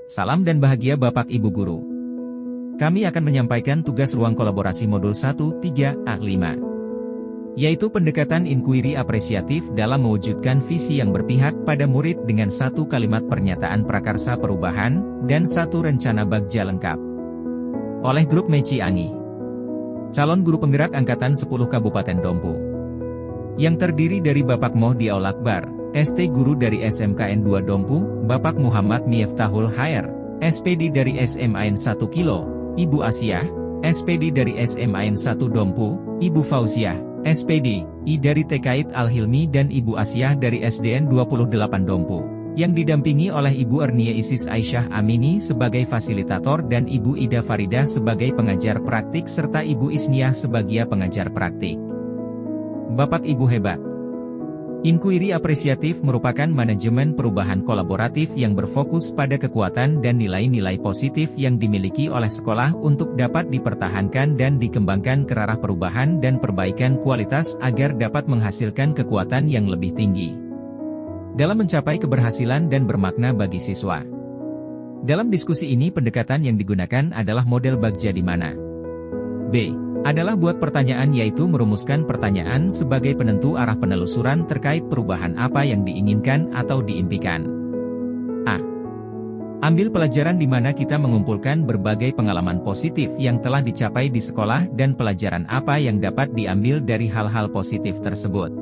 Salam dan bahagia Bapak Ibu Guru. Kami akan menyampaikan tugas ruang kolaborasi modul 1-3-A-5, yaitu pendekatan inquiry apresiatif dalam mewujudkan visi yang berpihak pada murid dengan satu kalimat pernyataan prakarsa perubahan, dan satu rencana bagja lengkap. Oleh grup Meci Angi, calon guru penggerak Angkatan 10 Kabupaten Dompu, yang terdiri dari Bapak Mohdi Aul Akbar, ST Guru dari SMKN 2 Dompu, Bapak Muhammad Mieftahul HR, SPD dari SMAN 1 Kilo, Ibu Asiah, SPD dari SMAN 1 Dompu, Ibu Fauziah, SPD, I dari TKIT Al-Hilmi dan Ibu Asiah dari SDN 28 Dompu, yang didampingi oleh Ibu Ernia Isis Aisyah Amini sebagai fasilitator dan Ibu Ida Farida sebagai pengajar praktik serta Ibu Isniah sebagai pengajar praktik. Bapak Ibu hebat. Inquiry apresiatif merupakan manajemen perubahan kolaboratif yang berfokus pada kekuatan dan nilai-nilai positif yang dimiliki oleh sekolah untuk dapat dipertahankan dan dikembangkan ke arah perubahan dan perbaikan kualitas agar dapat menghasilkan kekuatan yang lebih tinggi dalam mencapai keberhasilan dan bermakna bagi siswa. Dalam diskusi ini pendekatan yang digunakan adalah model bagja di mana B adalah buat pertanyaan, yaitu merumuskan pertanyaan sebagai penentu arah penelusuran terkait perubahan apa yang diinginkan atau diimpikan. A. Ambil pelajaran di mana kita mengumpulkan berbagai pengalaman positif yang telah dicapai di sekolah dan pelajaran apa yang dapat diambil dari hal-hal positif tersebut.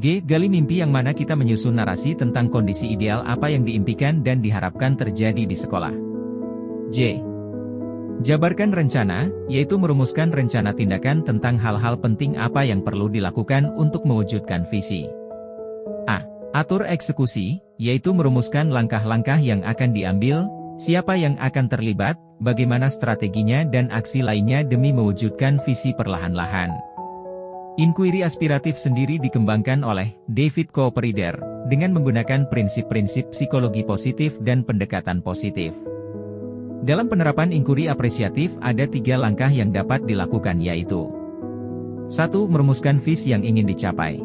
G. Gali mimpi yang mana kita menyusun narasi tentang kondisi ideal apa yang diimpikan dan diharapkan terjadi di sekolah. J. Jabarkan rencana, yaitu merumuskan rencana tindakan tentang hal-hal penting apa yang perlu dilakukan untuk mewujudkan visi. A. Atur eksekusi, yaitu merumuskan langkah-langkah yang akan diambil, siapa yang akan terlibat, bagaimana strateginya dan aksi lainnya demi mewujudkan visi perlahan-lahan. Inquiry aspiratif sendiri dikembangkan oleh David Cooperrider, dengan menggunakan prinsip-prinsip psikologi positif dan pendekatan positif. Dalam penerapan inquiry apresiatif ada 3 langkah yang dapat dilakukan, yaitu 1. Merumuskan visi yang ingin dicapai.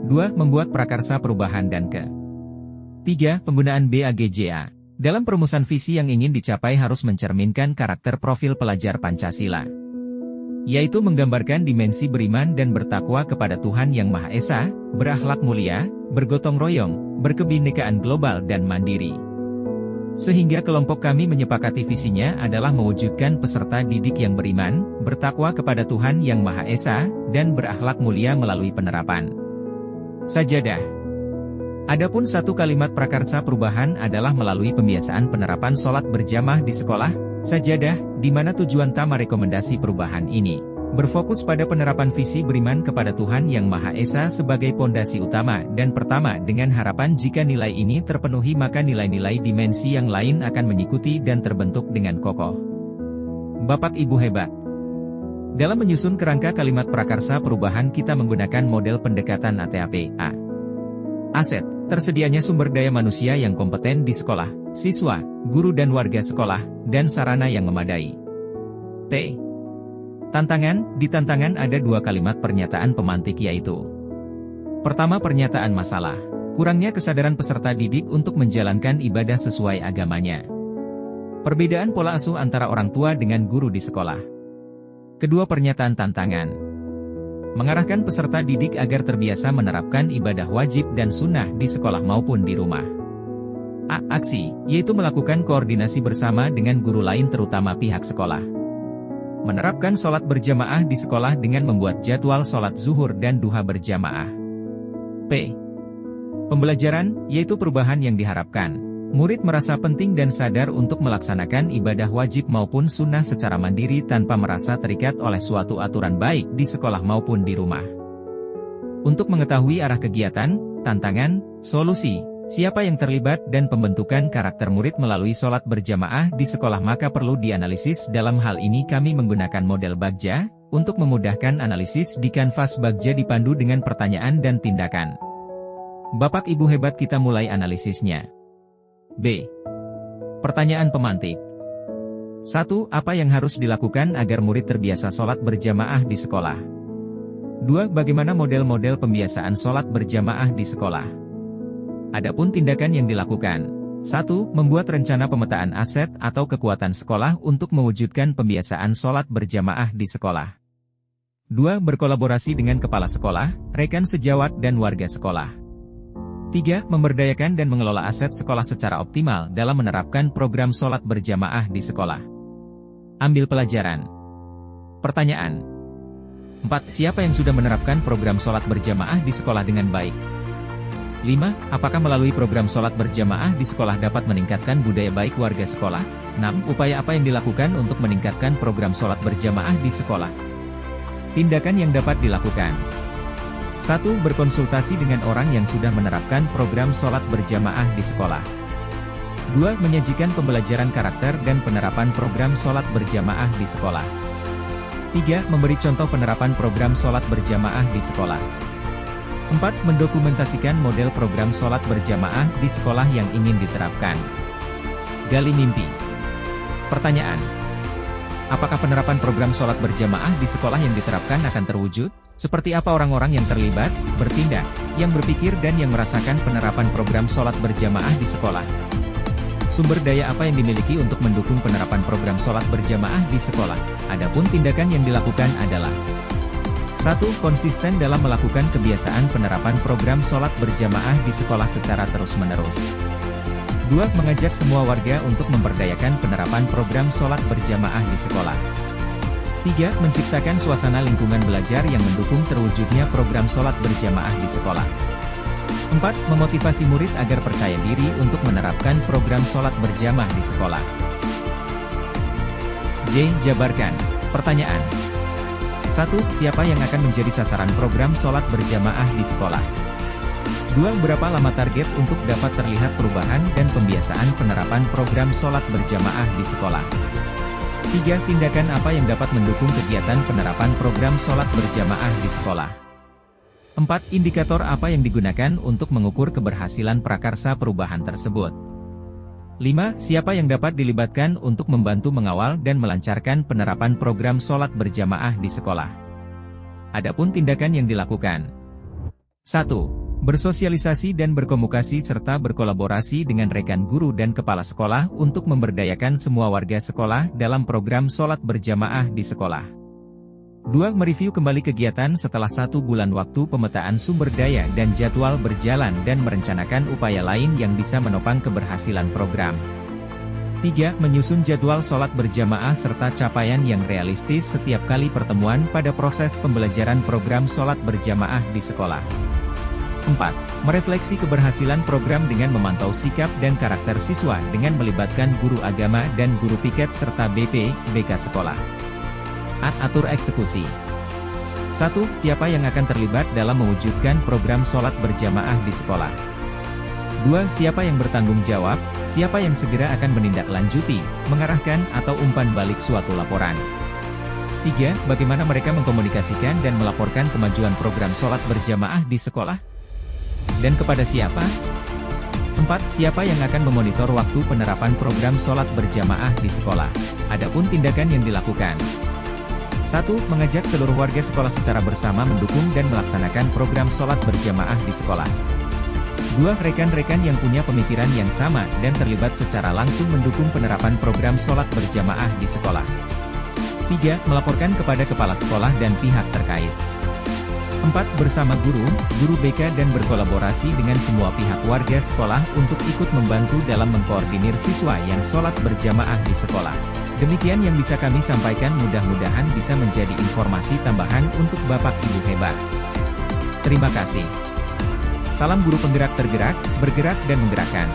2. Membuat prakarsa perubahan dan ke-3. Penggunaan BAGJA. Dalam perumusan visi yang ingin dicapai harus mencerminkan karakter profil pelajar Pancasila, yaitu menggambarkan dimensi beriman dan bertakwa kepada Tuhan Yang Maha Esa, berakhlak mulia, bergotong royong, berkebinekaan global dan mandiri. Sehingga kelompok kami menyepakati visinya adalah mewujudkan peserta didik yang beriman, bertakwa kepada Tuhan Yang Maha Esa, dan berakhlak mulia melalui penerapan sajadah. Adapun satu kalimat prakarsa perubahan adalah melalui pembiasaan penerapan sholat berjamaah di sekolah, sajadah, di mana tujuan utama rekomendasi perubahan ini berfokus pada penerapan visi beriman kepada Tuhan Yang Maha Esa sebagai pondasi utama dan pertama, dengan harapan jika nilai ini terpenuhi maka nilai-nilai dimensi yang lain akan mengikuti dan terbentuk dengan kokoh. Bapak Ibu hebat. Dalam menyusun kerangka kalimat prakarsa perubahan kita menggunakan model pendekatan ATAP. A. Aset, tersedianya sumber daya manusia yang kompeten di sekolah, siswa, guru dan warga sekolah, dan sarana yang memadai. T. Tantangan, di tantangan ada 2 kalimat pernyataan pemantik, yaitu pertama, pernyataan masalah, kurangnya kesadaran peserta didik untuk menjalankan ibadah sesuai agamanya. Perbedaan pola asuh antara orang tua dengan guru di sekolah. Kedua, pernyataan tantangan, mengarahkan peserta didik agar terbiasa menerapkan ibadah wajib dan sunnah di sekolah maupun di rumah. A. Aksi, yaitu melakukan koordinasi bersama dengan guru lain terutama pihak sekolah. Menerapkan sholat berjamaah di sekolah dengan membuat jadwal sholat zuhur dan duha berjamaah. P. Pembelajaran, yaitu perubahan yang diharapkan. Murid merasa penting dan sadar untuk melaksanakan ibadah wajib maupun sunnah secara mandiri tanpa merasa terikat oleh suatu aturan baik di sekolah maupun di rumah. Untuk mengetahui arah kegiatan, tantangan, solusi, siapa yang terlibat dan pembentukan karakter murid melalui sholat berjamaah di sekolah maka perlu dianalisis. Dalam hal ini kami menggunakan model bagja, untuk memudahkan analisis di kanvas bagja dipandu dengan pertanyaan dan tindakan. Bapak Ibu hebat, kita mulai analisisnya. B. Pertanyaan pemantik. 1. Apa yang harus dilakukan agar murid terbiasa sholat berjamaah di sekolah? 2. Bagaimana model-model pembiasaan sholat berjamaah di sekolah? Adapun tindakan yang dilakukan. 1. Membuat rencana pemetaan aset atau kekuatan sekolah untuk mewujudkan pembiasaan sholat berjamaah di sekolah. 2. Berkolaborasi dengan kepala sekolah, rekan sejawat dan warga sekolah. 3. Memberdayakan dan mengelola aset sekolah secara optimal dalam menerapkan program sholat berjamaah di sekolah. Ambil pelajaran. Pertanyaan. 4. Siapa yang sudah menerapkan program sholat berjamaah di sekolah dengan baik? 5. Apakah melalui program sholat berjamaah di sekolah dapat meningkatkan budaya baik warga sekolah? 6. Upaya apa yang dilakukan untuk meningkatkan program sholat berjamaah di sekolah? Tindakan yang dapat dilakukan. 1. Berkonsultasi dengan orang yang sudah menerapkan program sholat berjamaah di sekolah. 2. Menyajikan pembelajaran karakter dan penerapan program sholat berjamaah di sekolah. 3. Memberi contoh penerapan program sholat berjamaah di sekolah. 4. Mendokumentasikan model program sholat berjamaah di sekolah yang ingin diterapkan. Gali mimpi. Pertanyaan. Apakah penerapan program sholat berjamaah di sekolah yang diterapkan akan terwujud? Seperti apa orang-orang yang terlibat, bertindak, yang berpikir dan yang merasakan penerapan program sholat berjamaah di sekolah? Sumber daya apa yang dimiliki untuk mendukung penerapan program sholat berjamaah di sekolah? Adapun tindakan yang dilakukan adalah 1. Konsisten dalam melakukan kebiasaan penerapan program sholat berjamaah di sekolah secara terus-menerus. 2. Mengajak semua warga untuk memberdayakan penerapan program sholat berjamaah di sekolah. 3. Menciptakan suasana lingkungan belajar yang mendukung terwujudnya program sholat berjamaah di sekolah. 4. Memotivasi murid agar percaya diri untuk menerapkan program sholat berjamaah di sekolah. J. Jabarkan. Pertanyaan. 1. Siapa yang akan menjadi sasaran program sholat berjamaah di sekolah? 2. Berapa lama target untuk dapat terlihat perubahan dan pembiasaan penerapan program sholat berjamaah di sekolah? 3. Tindakan apa yang dapat mendukung kegiatan penerapan program sholat berjamaah di sekolah? 4. Indikator apa yang digunakan untuk mengukur keberhasilan prakarsa perubahan tersebut? 5. Siapa yang dapat dilibatkan untuk membantu mengawal dan melancarkan penerapan program sholat berjamaah di sekolah? Adapun tindakan yang dilakukan. 1. Bersosialisasi dan berkomunikasi serta berkolaborasi dengan rekan guru dan kepala sekolah untuk memberdayakan semua warga sekolah dalam program sholat berjamaah di sekolah. 2. Mereview kembali kegiatan setelah 1 bulan waktu pemetaan sumber daya dan jadwal berjalan dan merencanakan upaya lain yang bisa menopang keberhasilan program. 3. Menyusun jadwal sholat berjamaah serta capaian yang realistis setiap kali pertemuan pada proses pembelajaran program sholat berjamaah di sekolah. 4. Merefleksi keberhasilan program dengan memantau sikap dan karakter siswa dengan melibatkan guru agama dan guru piket serta BP/BK sekolah. Atur eksekusi. 1. Siapa yang akan terlibat dalam mewujudkan program sholat berjamaah di sekolah? 2. Siapa yang bertanggung jawab, siapa yang segera akan menindaklanjuti, mengarahkan atau umpan balik suatu laporan? 3. Bagaimana mereka mengkomunikasikan dan melaporkan kemajuan program sholat berjamaah di sekolah? Dan kepada siapa? 4. Siapa yang akan memonitor waktu penerapan program sholat berjamaah di sekolah? Adapun tindakan yang dilakukan. 1. Mengajak seluruh warga sekolah secara bersama mendukung dan melaksanakan program sholat berjamaah di sekolah. 2. Rekan-rekan yang punya pemikiran yang sama dan terlibat secara langsung mendukung penerapan program sholat berjamaah di sekolah. 3. Melaporkan kepada kepala sekolah dan pihak terkait. 4. Bersama guru BK dan berkolaborasi dengan semua pihak warga sekolah untuk ikut membantu dalam mengkoordinir siswa yang sholat berjamaah di sekolah. Demikian yang bisa kami sampaikan, mudah-mudahan bisa menjadi informasi tambahan untuk Bapak Ibu hebat. Terima kasih. Salam guru penggerak tergerak, bergerak dan menggerakkan.